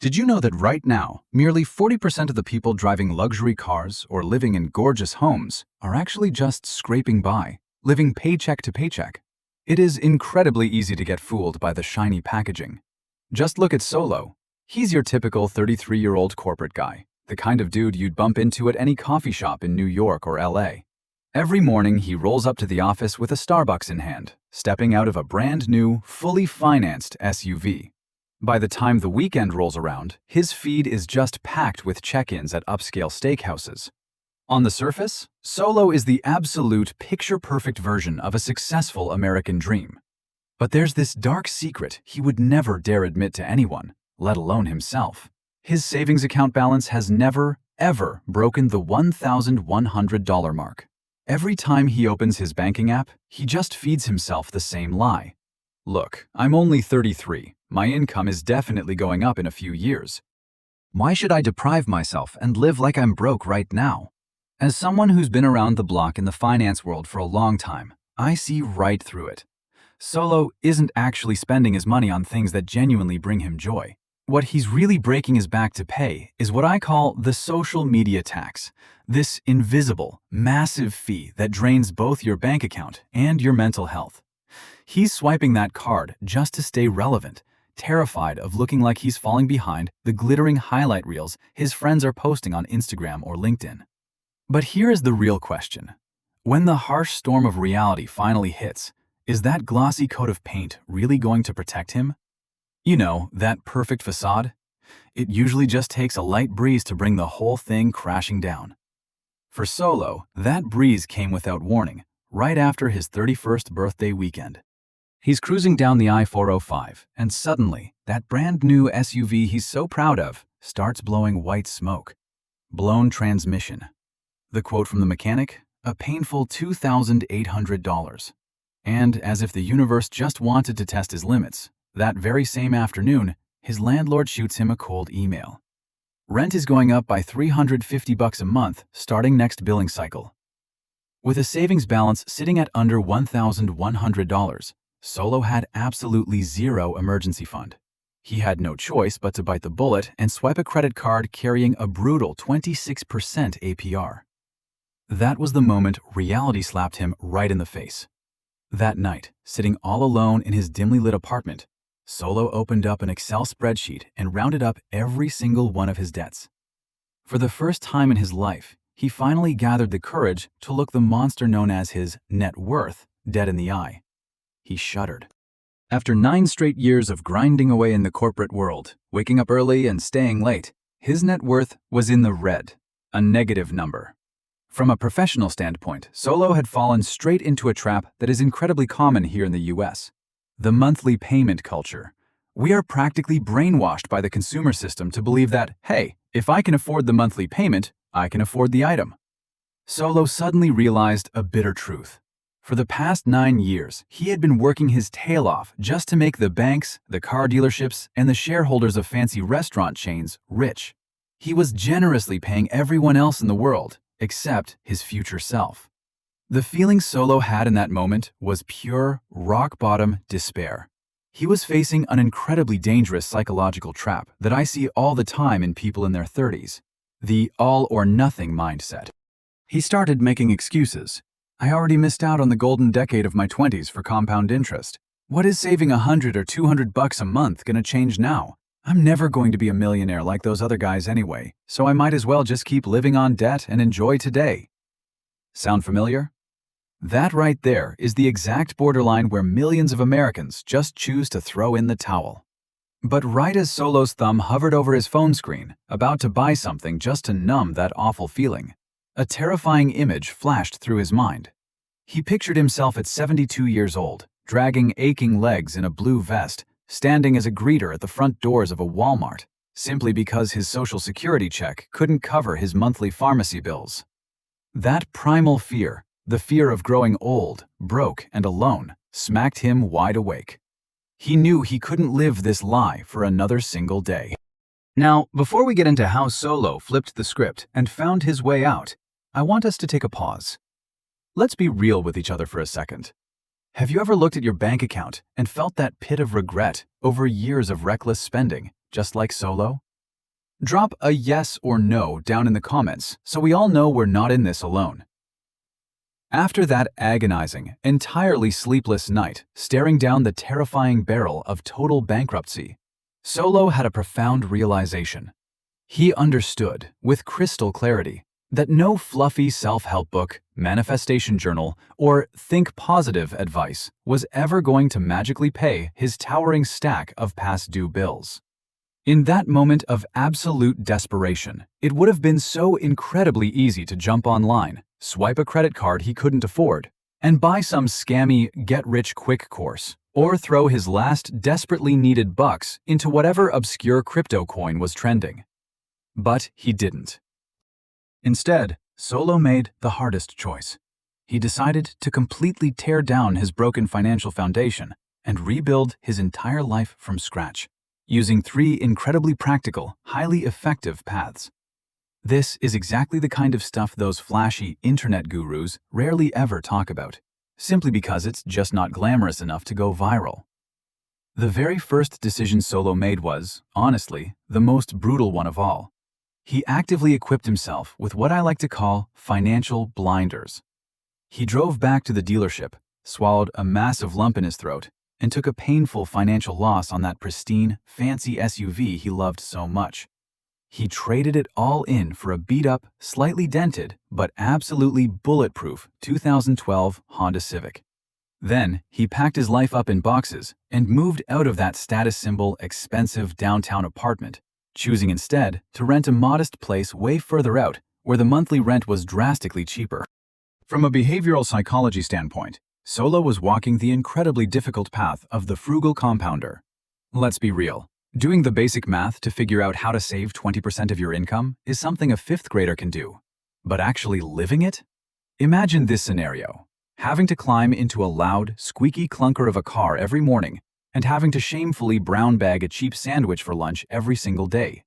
Did you know that right now, nearly 40% of the people driving luxury cars or living in gorgeous homes are actually just scraping by, living paycheck to paycheck? It is incredibly easy to get fooled by the shiny packaging. Just look at Solo. He's your typical 33-year-old corporate guy, the kind of dude you'd bump into at any coffee shop in New York or LA. Every morning, he rolls up to the office with a Starbucks in hand, stepping out of a brand new, fully financed SUV. By the time the weekend rolls around, his feed is just packed with check-ins at upscale steakhouses. On the surface, Solo is the absolute picture-perfect version of a successful American dream. But there's this dark secret he would never dare admit to anyone, let alone himself. His savings account balance has never, ever broken the $1,100 mark. Every time he opens his banking app, he just feeds himself the same lie. Look, I'm only 33. My income is definitely going up in a few years. Why should I deprive myself and live like I'm broke right now? As someone who's been around the block in the finance world for a long time, I see right through it. Solo isn't actually spending his money on things that genuinely bring him joy. What he's really breaking his back to pay is what I call the social media tax, this invisible, massive fee that drains both your bank account and your mental health. He's swiping that card just to stay relevant, terrified of looking like he's falling behind the glittering highlight reels his friends are posting on Instagram or LinkedIn. But here is the real question. When the harsh storm of reality finally hits, is that glossy coat of paint really going to protect him? You know, that perfect facade? It usually just takes a light breeze to bring the whole thing crashing down. For Solo, that breeze came without warning, right after his 31st birthday weekend. He's cruising down the I-405, and suddenly, that brand new SUV he's so proud of starts blowing white smoke. Blown transmission. The quote from the mechanic, a painful $2,800. And as if the universe just wanted to test his limits, that very same afternoon, his landlord shoots him a cold email. Rent is going up by $350 a month starting next billing cycle. With a savings balance sitting at under $1,100, Solo had absolutely zero emergency fund. He had no choice but to bite the bullet and swipe a credit card carrying a brutal 26% APR. That was the moment reality slapped him right in the face. That night, sitting all alone in his dimly lit apartment, Solo opened up an Excel spreadsheet and rounded up every single one of his debts. For the first time in his life, he finally gathered the courage to look the monster known as his net worth dead in the eye. He shuddered. After 9 straight years of grinding away in the corporate world, waking up early and staying late, his net worth was in the red, a negative number. From a professional standpoint, Solo had fallen straight into a trap that is incredibly common here in the US. The monthly payment culture. We are practically brainwashed by the consumer system to believe that, hey, if I can afford the monthly payment, I can afford the item. Solo suddenly realized a bitter truth. For the past 9 years, he had been working his tail off just to make the banks, the car dealerships, and the shareholders of fancy restaurant chains rich. He was generously paying everyone else in the world, except his future self. The feeling Solo had in that moment was pure, rock-bottom despair. He was facing an incredibly dangerous psychological trap that I see all the time in people in their 30s, the all-or-nothing mindset. He started making excuses. I already missed out on the golden decade of my 20s for compound interest. What is saving $100 or $200 a month gonna change now? I'm never going to be a millionaire like those other guys anyway, so I might as well just keep living on debt and enjoy today. Sound familiar? That right there is the exact borderline where millions of Americans just choose to throw in the towel. But right as Solo's thumb hovered over his phone screen, about to buy something just to numb that awful feeling, a terrifying image flashed through his mind. He pictured himself at 72 years old, dragging aching legs in a blue vest, standing as a greeter at the front doors of a Walmart, simply because his Social Security check couldn't cover his monthly pharmacy bills. That primal fear, the fear of growing old, broke, and alone, smacked him wide awake. He knew he couldn't live this lie for another single day. Now, before we get into how Solo flipped the script and found his way out, I want us to take a pause. Let's be real with each other for a second. Have you ever looked at your bank account and felt that pit of regret over years of reckless spending, just like Solo? Drop a yes or no down in the comments so we all know we're not in this alone. After that agonizing, entirely sleepless night, staring down the terrifying barrel of total bankruptcy, Solo had a profound realization. He understood, with crystal clarity, that no fluffy self-help book, manifestation journal, or think positive advice was ever going to magically pay his towering stack of past-due bills. In that moment of absolute desperation, it would have been so incredibly easy to jump online, swipe a credit card he couldn't afford, and buy some scammy get-rich-quick course, or throw his last desperately needed bucks into whatever obscure crypto coin was trending. But he didn't. Instead, Solo made the hardest choice. He decided to completely tear down his broken financial foundation and rebuild his entire life from scratch, using 3 incredibly practical, highly effective paths. This is exactly the kind of stuff those flashy internet gurus rarely ever talk about, simply because it's just not glamorous enough to go viral. The very first decision Solo made was, honestly, the most brutal one of all. He actively equipped himself with what I like to call financial blinders. He drove back to the dealership, swallowed a massive lump in his throat, and took a painful financial loss on that pristine, fancy SUV he loved so much. He traded it all in for a beat-up, slightly dented, but absolutely bulletproof 2012 Honda Civic. Then, he packed his life up in boxes and moved out of that status symbol expensive downtown apartment, choosing instead to rent a modest place way further out where the monthly rent was drastically cheaper. From a behavioral psychology standpoint, Solo was walking the incredibly difficult path of the frugal compounder. Let's be real. Doing the basic math to figure out how to save 20% of your income is something a 5th grader can do. But actually living it? Imagine this scenario. Having to climb into a loud, squeaky clunker of a car every morning and having to shamefully brown bag a cheap sandwich for lunch every single day.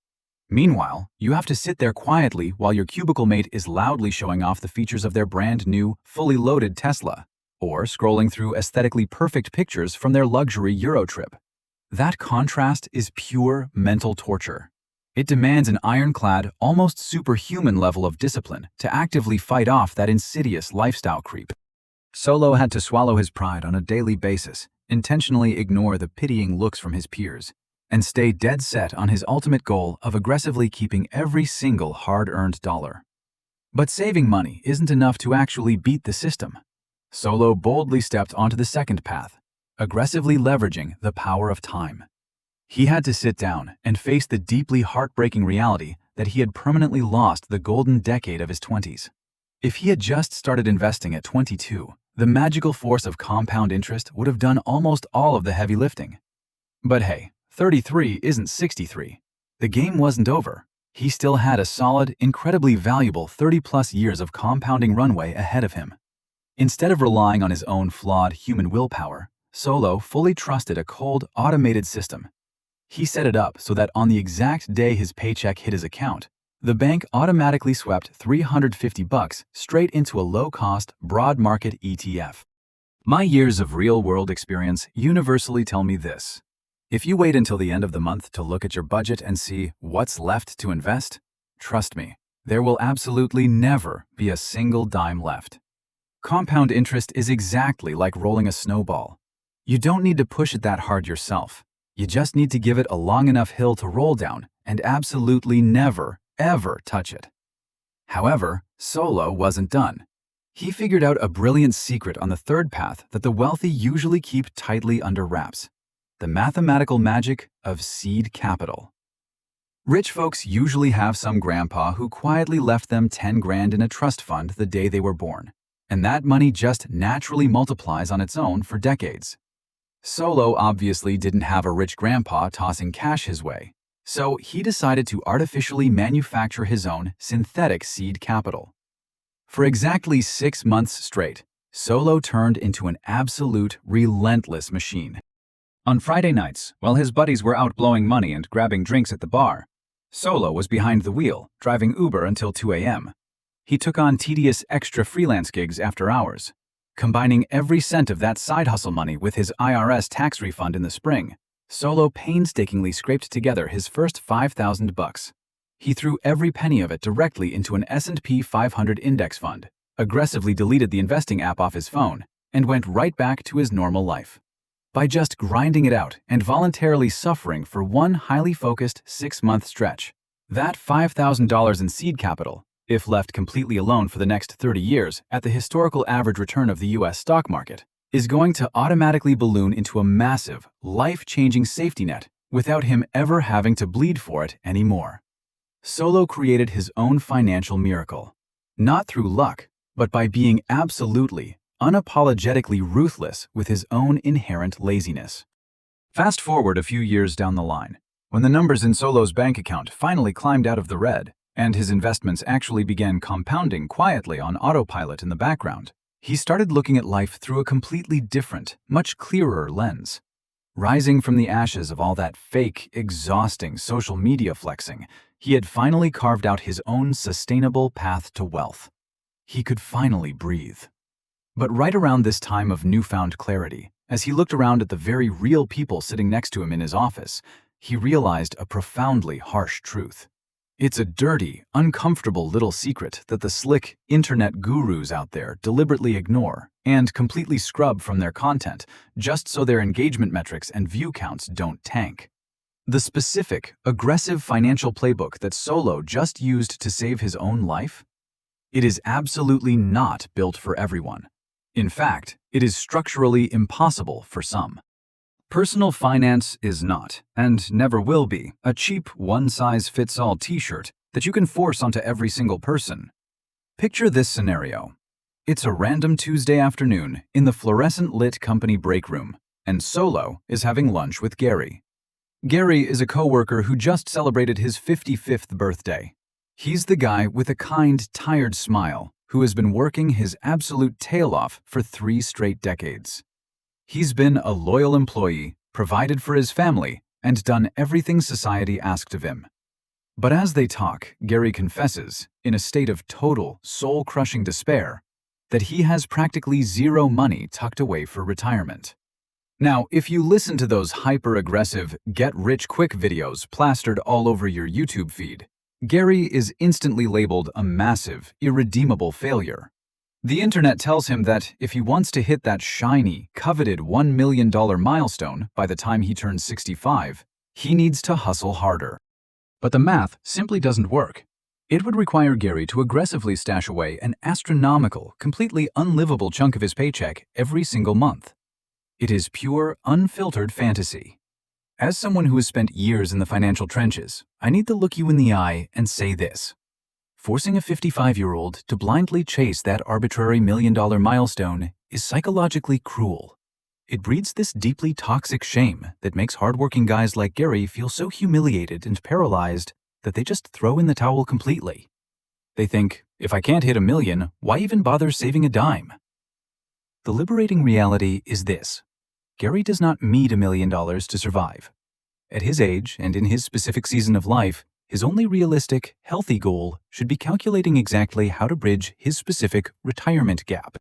Meanwhile, you have to sit there quietly while your cubicle mate is loudly showing off the features of their brand new, fully loaded Tesla, or scrolling through aesthetically perfect pictures from their luxury Euro trip. That contrast is pure mental torture. It demands an ironclad, almost superhuman level of discipline to actively fight off that insidious lifestyle creep. Solo had to swallow his pride on a daily basis, intentionally ignore the pitying looks from his peers, and stay dead set on his ultimate goal of aggressively keeping every single hard-earned dollar. But saving money isn't enough to actually beat the system. Solo boldly stepped onto the second path, aggressively leveraging the power of time. He had to sit down and face the deeply heartbreaking reality that he had permanently lost the golden decade of his 20s. If he had just started investing at 22, the magical force of compound interest would have done almost all of the heavy lifting. But hey, 33 isn't 63. The game wasn't over. He still had a solid, incredibly valuable 30-plus years of compounding runway ahead of him. Instead of relying on his own flawed human willpower, Solo fully trusted a cold, automated system. He set it up so that on the exact day his paycheck hit his account, the bank automatically swept $350 straight into a low-cost, broad-market ETF. My years of real-world experience universally tell me this. If you wait until the end of the month to look at your budget and see what's left to invest, trust me, there will absolutely never be a single dime left. Compound interest is exactly like rolling a snowball. You don't need to push it that hard yourself. You just need to give it a long enough hill to roll down and absolutely never, ever touch it. However, Solo wasn't done. He figured out a brilliant secret on the third path that the wealthy usually keep tightly under wraps: the mathematical magic of seed capital. Rich folks usually have some grandpa who quietly left them 10 grand in a trust fund the day they were born, and that money just naturally multiplies on its own for decades. Solo obviously didn't have a rich grandpa tossing cash his way, so he decided to artificially manufacture his own synthetic seed capital. For exactly 6 months straight, Solo turned into an absolute relentless machine. On Friday nights, while his buddies were out blowing money and grabbing drinks at the bar, Solo was behind the wheel, driving Uber until 2 a.m. He took on tedious extra freelance gigs after hours, combining every cent of that side hustle money with his IRS tax refund in the spring. Solo painstakingly scraped together his first $5,000. He threw every penny of it directly into an S&P 500 index fund, aggressively deleted the investing app off his phone, and went right back to his normal life. By just grinding it out and voluntarily suffering for one highly focused 6-month stretch, that $5,000 in seed capital, if left completely alone for the next 30 years at the historical average return of the US stock market, is going to automatically balloon into a massive, life-changing safety net without him ever having to bleed for it anymore. Solo created his own financial miracle, not through luck, but by being absolutely, unapologetically ruthless with his own inherent laziness. Fast forward a few years down the line, when the numbers in Solo's bank account finally climbed out of the red, and his investments actually began compounding quietly on autopilot in the background, he started looking at life through a completely different, much clearer lens. Rising from the ashes of all that fake, exhausting social media flexing, he had finally carved out his own sustainable path to wealth. He could finally breathe. But right around this time of newfound clarity, as he looked around at the very real people sitting next to him in his office, he realized a profoundly harsh truth. It's a dirty, uncomfortable little secret that the slick internet gurus out there deliberately ignore and completely scrub from their content just so their engagement metrics and view counts don't tank. The specific, aggressive financial playbook that Solo just used to save his own life? It is absolutely not built for everyone. In fact, it is structurally impossible for some. Personal finance is not, and never will be, a cheap one-size-fits-all t-shirt that you can force onto every single person. Picture this scenario. It's a random Tuesday afternoon in the fluorescent-lit company break room, and Solo is having lunch with Gary. Gary is a coworker who just celebrated his 55th birthday. He's the guy with a kind, tired smile who has been working his absolute tail off for 3 straight decades. He's been a loyal employee, provided for his family, and done everything society asked of him. But as they talk, Gary confesses, in a state of total, soul-crushing despair, that he has practically zero money tucked away for retirement. Now, if you listen to those hyper-aggressive, get-rich-quick videos plastered all over your YouTube feed, Gary is instantly labeled a massive, irredeemable failure. The internet tells him that if he wants to hit that shiny, coveted $1 million milestone by the time he turns 65, he needs to hustle harder. But the math simply doesn't work. It would require Gary to aggressively stash away an astronomical, completely unlivable chunk of his paycheck every single month. It is pure, unfiltered fantasy. As someone who has spent years in the financial trenches, I need to look you in the eye and say this. Forcing a 55-year-old to blindly chase that arbitrary $1 million milestone is psychologically cruel. It breeds this deeply toxic shame that makes hardworking guys like Gary feel so humiliated and paralyzed that they just throw in the towel completely. They think, if I can't hit $1 million, why even bother saving a dime? The liberating reality is this. Gary does not need $1 million to survive. At his age and in his specific season of life, his only realistic, healthy goal should be calculating exactly how to bridge his specific retirement gap.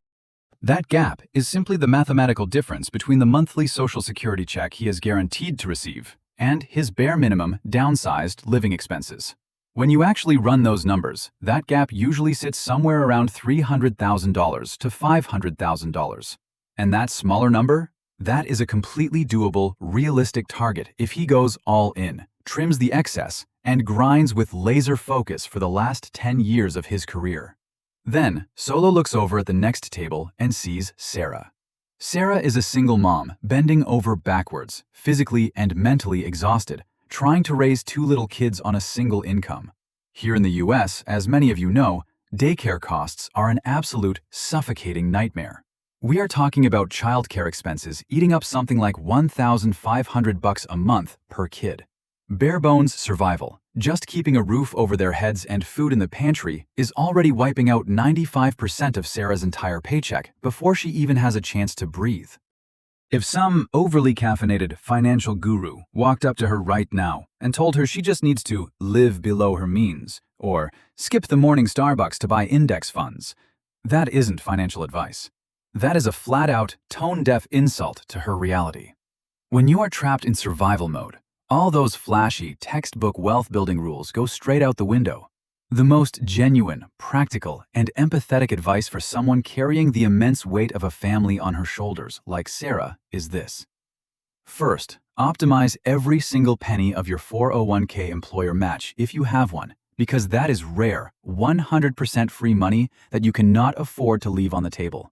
That gap is simply the mathematical difference between the monthly Social Security check he is guaranteed to receive and his bare minimum, downsized living expenses. When you actually run those numbers, that gap usually sits somewhere around $300,000 to $500,000. And that smaller number? That is a completely doable, realistic target if he goes all in, trims the excess, and grinds with laser focus for the last 10 years of his career. Then, Solo looks over at the next table and sees Sarah. Sarah is a single mom, bending over backwards, physically and mentally exhausted, trying to raise 2 little kids on a single income. Here in the US, as many of you know, daycare costs are an absolute suffocating nightmare. We are talking about childcare expenses eating up something like $1,500 a month per kid. Bare bones survival, just keeping a roof over their heads and food in the pantry, is already wiping out 95% of Sarah's entire paycheck before she even has a chance to breathe. If some overly caffeinated financial guru walked up to her right now and told her she just needs to live below her means or skip the morning Starbucks to buy index funds, that isn't financial advice. That is a flat-out, tone-deaf insult to her reality. When you are trapped in survival mode, All those flashy, textbook wealth-building rules go straight out the window. The most genuine, practical, and empathetic advice for someone carrying the immense weight of a family on her shoulders, like Sarah, is this. First, optimize every single penny of your 401k employer match if you have one, because that is rare, 100% free money that you cannot afford to leave on the table.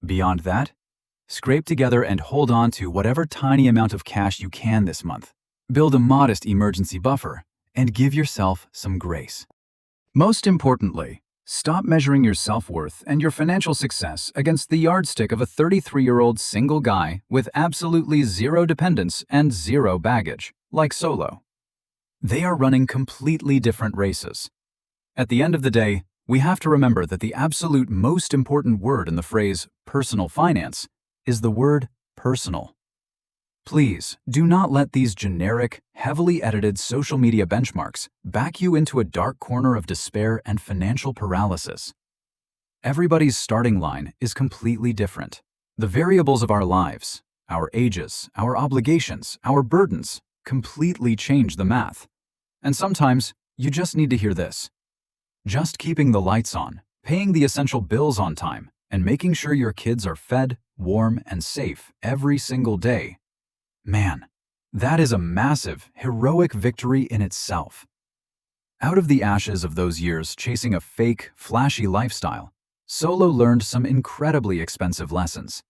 Beyond that, scrape together and hold on to whatever tiny amount of cash you can this month. Build a modest emergency buffer and give yourself some grace. Most importantly, stop measuring your self-worth and your financial success against the yardstick of a 33-year-old single guy with absolutely zero dependence and zero baggage, like Solo. They are running completely different races. At the end of the day, we have to remember that the absolute most important word in the phrase personal finance is the word personal. Please do not let these generic, heavily edited social media benchmarks back you into a dark corner of despair and financial paralysis. Everybody's starting line is completely different. The variables of our lives, our ages, our obligations, our burdens completely change the math. And sometimes you just need to hear this. Just keeping the lights on, paying the essential bills on time, and making sure your kids are fed, warm, and safe every single day. Man, that is a massive, heroic victory in itself. Out of the ashes of those years chasing a fake, flashy lifestyle, Solo learned some incredibly expensive lessons.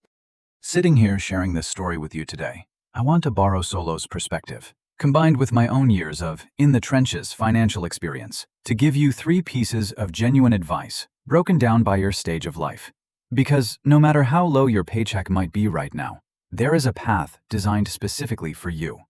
Sitting here sharing this story with you today, I want to borrow Solo's perspective, combined with my own years of in-the-trenches financial experience, to give you 3 pieces of genuine advice broken down by your stage of life. Because no matter how low your paycheck might be right now, there is a path designed specifically for you.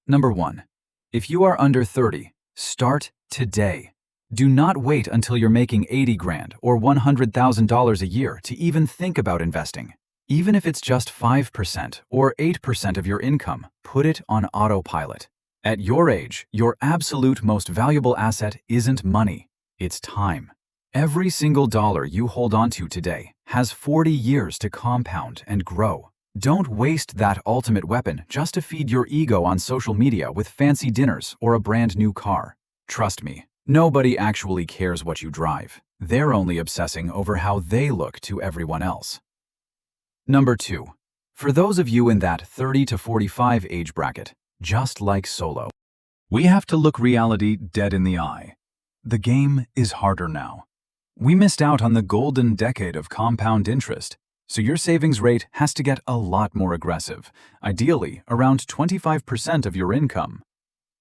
Number 1. If you are under 30, start today. Do not wait until you're making 80 grand or $100,000 a year to even think about investing. Even if it's just 5% or 8% of your income, put it on autopilot. At your age, your absolute most valuable asset isn't money, it's time. Every single dollar you hold onto today has 40 years to compound and grow. Don't waste that ultimate weapon just to feed your ego on social media with fancy dinners or a brand new car. Trust me, nobody actually cares what you drive. They're only obsessing over how they look to everyone else. Number 2. For those of you in that 30 to 45 age bracket, just like Solo, we have to look reality dead in the eye. The game is harder now. We missed out on the golden decade of compound interest, so your savings rate has to get a lot more aggressive, ideally around 25% of your income.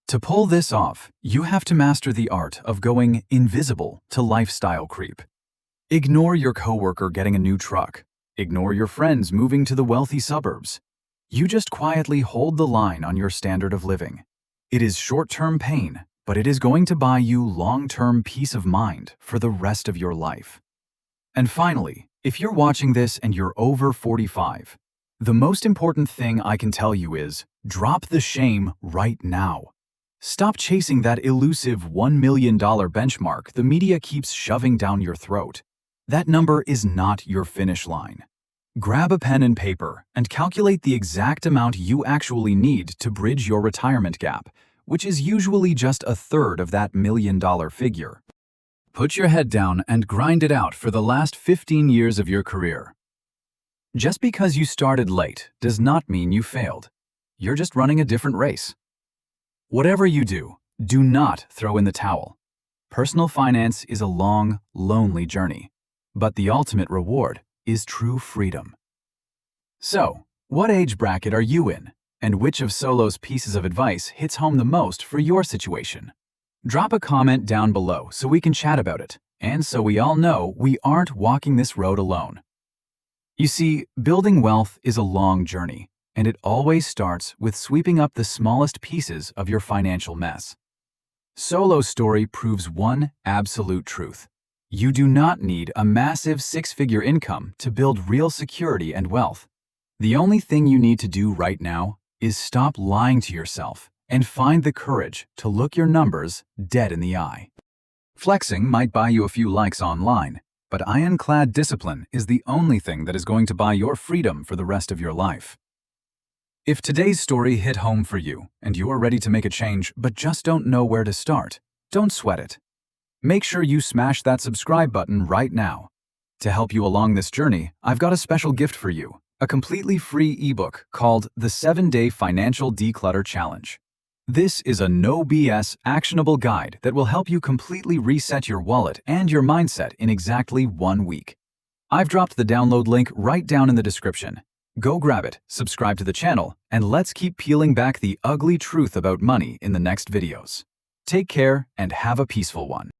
To pull this off, you have to master the art of going invisible to lifestyle creep. Ignore your coworker getting a new truck. Ignore your friends moving to the wealthy suburbs. You just quietly hold the line on your standard of living. It is short-term pain, but it is going to buy you long-term peace of mind for the rest of your life. And finally, if you're watching this and you're over 45, the most important thing I can tell you is drop the shame right now. Stop chasing that elusive $1 million benchmark the media keeps shoving down your throat. That number is not your finish line. Grab a pen and paper and calculate the exact amount you actually need to bridge your retirement gap, which is usually just a third of that $1 million figure. Put your head down and grind it out for the last 15 years of your career. Just because you started late does not mean you failed. You're just running a different race. Whatever you do, do not throw in the towel. Personal finance is a long, lonely journey, but the ultimate reward is true freedom. So, what age bracket are you in, and which of Solo's pieces of advice hits home the most for your situation? Drop a comment down below so we can chat about it, and so we all know we aren't walking this road alone. You see, building wealth is a long journey, and it always starts with sweeping up the smallest pieces of your financial mess. Solo's story proves one absolute truth. You do not need a massive 6-figure income to build real security and wealth. The only thing you need to do right now is stop lying to yourself and find the courage to look your numbers dead in the eye. Flexing might buy you a few likes online, but ironclad discipline is the only thing that is going to buy your freedom for the rest of your life. If today's story hit home for you and you are ready to make a change but just don't know where to start, don't sweat it. Make sure you smash that subscribe button right now. To help you along this journey, I've got a special gift for you, a completely free ebook called the 7-Day Financial Declutter Challenge. This is a no BS actionable guide that will help you completely reset your wallet and your mindset in exactly 1 week. I've dropped the download link right down in the description. Go grab it, subscribe to the channel, and let's keep peeling back the ugly truth about money in the next videos. Take care and have a peaceful one.